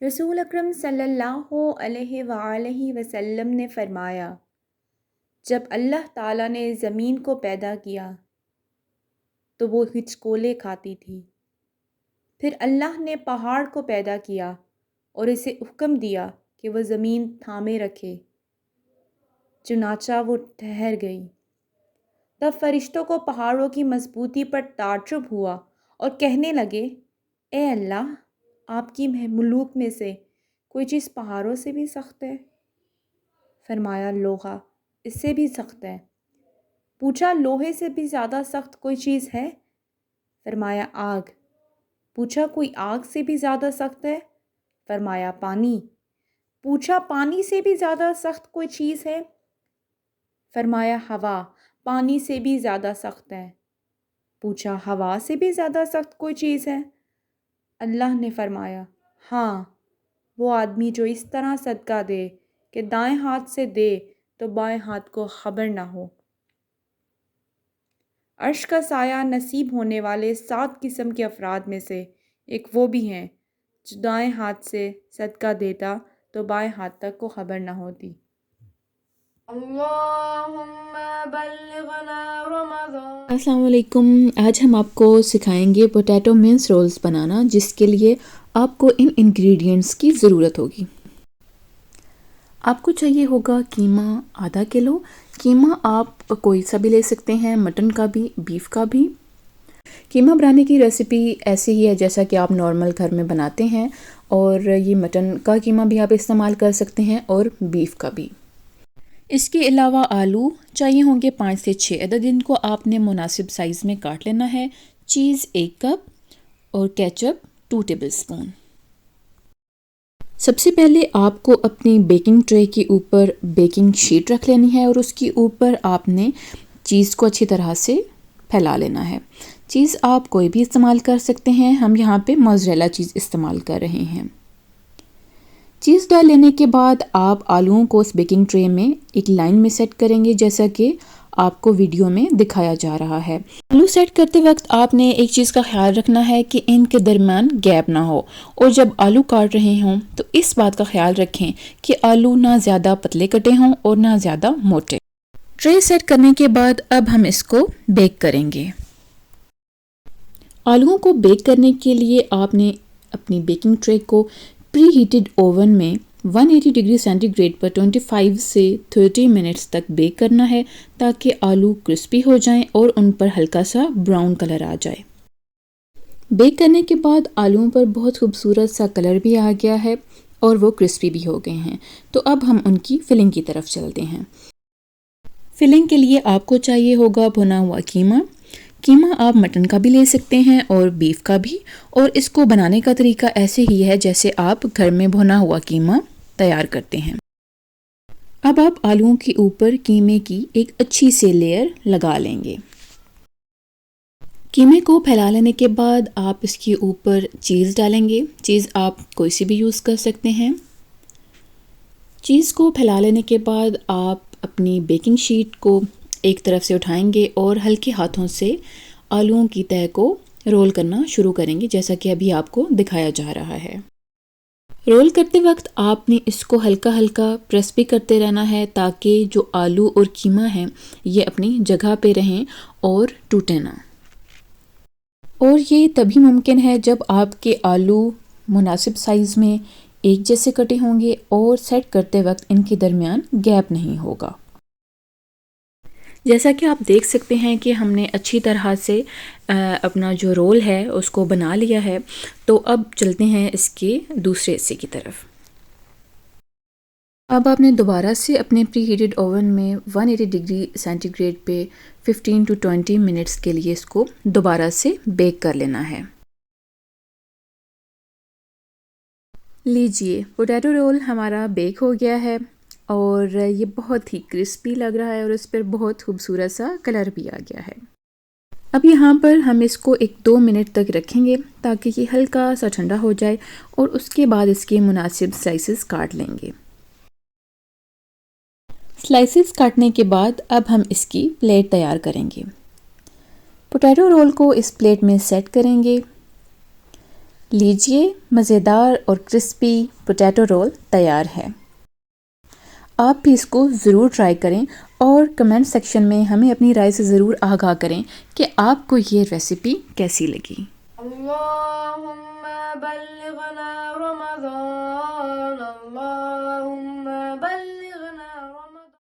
रसूल अकरम सल्लल्लाहु अलैहि वसल्लम ने फ़रमाया, जब अल्लाह ताला ने ज़मीन को पैदा किया तो वो हिचकोले खाती थी। फिर अल्लाह ने पहाड़ को पैदा किया और इसे हुक्म दिया कि वह ज़मीन थामे रखे। चुनाचा वो ठहर गई। तब फरिश्तों को पहाड़ों की मजबूती पर ताज्जुब हुआ और कहने लगे, ए अल्लाह, आपकी मुलूक में से कोई चीज़ पहाड़ों से भी सख्त है? फरमाया, लोहा इससे भी सख्त है। पूछा, लोहे से भी ज़्यादा सख्त कोई चीज़ है? फरमाया, आग। पूछा, कोई आग से भी ज़्यादा सख्त है? फरमाया, पानी। पूछा, पानी से भी ज़्यादा सख्त कोई चीज़ है? फरमाया, हवा पानी से भी ज़्यादा सख्त है। पूछा, हवा से भी ज़्यादा सख्त कोई चीज़ है? अल्लाह ने फरमाया, हाँ, वो आदमी जो इस तरह सदका दे कि दाएं हाथ से दे तो बाएं हाथ को खबर ना हो। अर्श का साया नसीब होने वाले 7 किस्म के अफराद में से एक वो भी हैं जो दाएं हाथ से सदका देता तो बाएं हाथ तक को खबर ना होती। अस्सलाम वालेकुम। आज हम आपको सिखाएंगे पोटैटो मिन्स रोल्स बनाना, जिसके लिए आपको इन इंग्रेडिएंट्स की ज़रूरत होगी। आपको चाहिए होगा कीमा आधा किलो। कीमा आप कोई सा भी ले सकते हैं, मटन का भी, बीफ का भी। कीमा बनाने की रेसिपी ऐसी ही है जैसा कि आप नॉर्मल घर में बनाते हैं, और ये मटन का कीमा भी आप इस्तेमाल कर सकते हैं और बीफ का भी। इसके अलावा आलू चाहिए होंगे 5 से 6 अदद, इनको आपने मुनासिब साइज़ में काट लेना है। चीज़ 1 कप और केचप 2 टेबलस्पून। सबसे पहले आपको अपनी बेकिंग ट्रे के ऊपर बेकिंग शीट रख लेनी है और उसके ऊपर आपने चीज़ को अच्छी तरह से फैला लेना है। चीज़ आप कोई भी इस्तेमाल कर सकते हैं, हम यहाँ पे मोज़रेला चीज़ इस्तेमाल कर रहे हैं। चीज़ डाल लेने के बाद आप आलूओं को उस बेकिंग ट्रे में एक लाइन में सेट करेंगे, जैसा कि आपको वीडियो में दिखाया जा रहा है। आलू सेट करते वक्त आपने एक चीज़ का ख्याल रखना है कि इनके दरमियान गैप ना हो, और जब आलू काट रहे हों तो इस बात का ख्याल रखें कि आलू ना ज़्यादा पतले कटे हों और ना ज़्यादा मोटे। ट्रे सेट करने के बाद अब हम इसको बेक करेंगे। आलूओं को बेक करने के लिए आपने अपनी बेकिंग ट्रे को प्री हीटेड ओवन में 180 डिग्री सेंटीग्रेड पर 25 से 30 मिनट्स तक बेक करना है, ताकि आलू क्रिस्पी हो जाएं और उन पर हल्का सा ब्राउन कलर आ जाए। बेक करने के बाद आलूओं पर बहुत खूबसूरत सा कलर भी आ गया है और वो क्रिस्पी भी हो गए हैं। तो अब हम उनकी फिलिंग की तरफ चलते हैं। फिलिंग के लिए आपको चाहिए होगा भुना हुआ कीमा। कीमा आप मटन का भी ले सकते हैं और बीफ का भी, और इसको बनाने का तरीका ऐसे ही है जैसे आप घर में भुना हुआ कीमा तैयार करते हैं। अब आप आलूओं के ऊपर कीमे की एक अच्छी सी लेयर लगा लेंगे। कीमे को फैला लेने के बाद आप इसके ऊपर चीज़ डालेंगे। चीज़ आप कोई सी भी यूज़ कर सकते हैं। चीज़ को फैला लेने के बाद आप अपनी बेकिंग शीट को एक तरफ से उठाएंगे और हल्के हाथों से आलूओं की तह को रोल करना शुरू करेंगे, जैसा कि अभी आपको दिखाया जा रहा है। रोल करते वक्त आपने इसको हल्का हल्का प्रेस भी करते रहना है, ताकि जो आलू और कीमा है ये अपनी जगह पे रहें और टूटे ना। और ये तभी मुमकिन है जब आपके आलू मुनासिब साइज़ में एक जैसे कटे होंगे और सेट करते वक्त इनके दरमियान गैप नहीं होगा। जैसा कि आप देख सकते हैं कि हमने अच्छी तरह से अपना जो रोल है उसको बना लिया है। तो अब चलते हैं इसके दूसरे हिस्से की तरफ। अब आपने दोबारा से अपने प्री हीटेड ओवन में 180 डिग्री सेंटीग्रेड पे 15 to 20 मिनट्स के लिए इसको दोबारा से बेक कर लेना है। लीजिए, पोटैटो रोल हमारा बेक हो गया है और ये बहुत ही क्रिस्पी लग रहा है और इस पर बहुत खूबसूरत सा कलर भी आ गया है। अब यहाँ पर हम इसको 1-2 मिनट तक रखेंगे ताकि ये हल्का सा ठंडा हो जाए और उसके बाद इसके मुनासिब स्लाइसेस काट लेंगे। स्लाइसेस काटने के बाद अब हम इसकी प्लेट तैयार करेंगे। पोटैटो रोल को इस प्लेट में सेट करेंगे। लीजिए, मज़ेदार और क्रिस्पी पोटैटो रोल तैयार है। आप भी इसको ज़रूर ट्राई करें और कमेंट सेक्शन में हमें अपनी राय से ज़रूर आगाह करें कि आपको ये रेसिपी कैसी लगी। अल्लाहुम्मा बल्लिगना रमज़ान,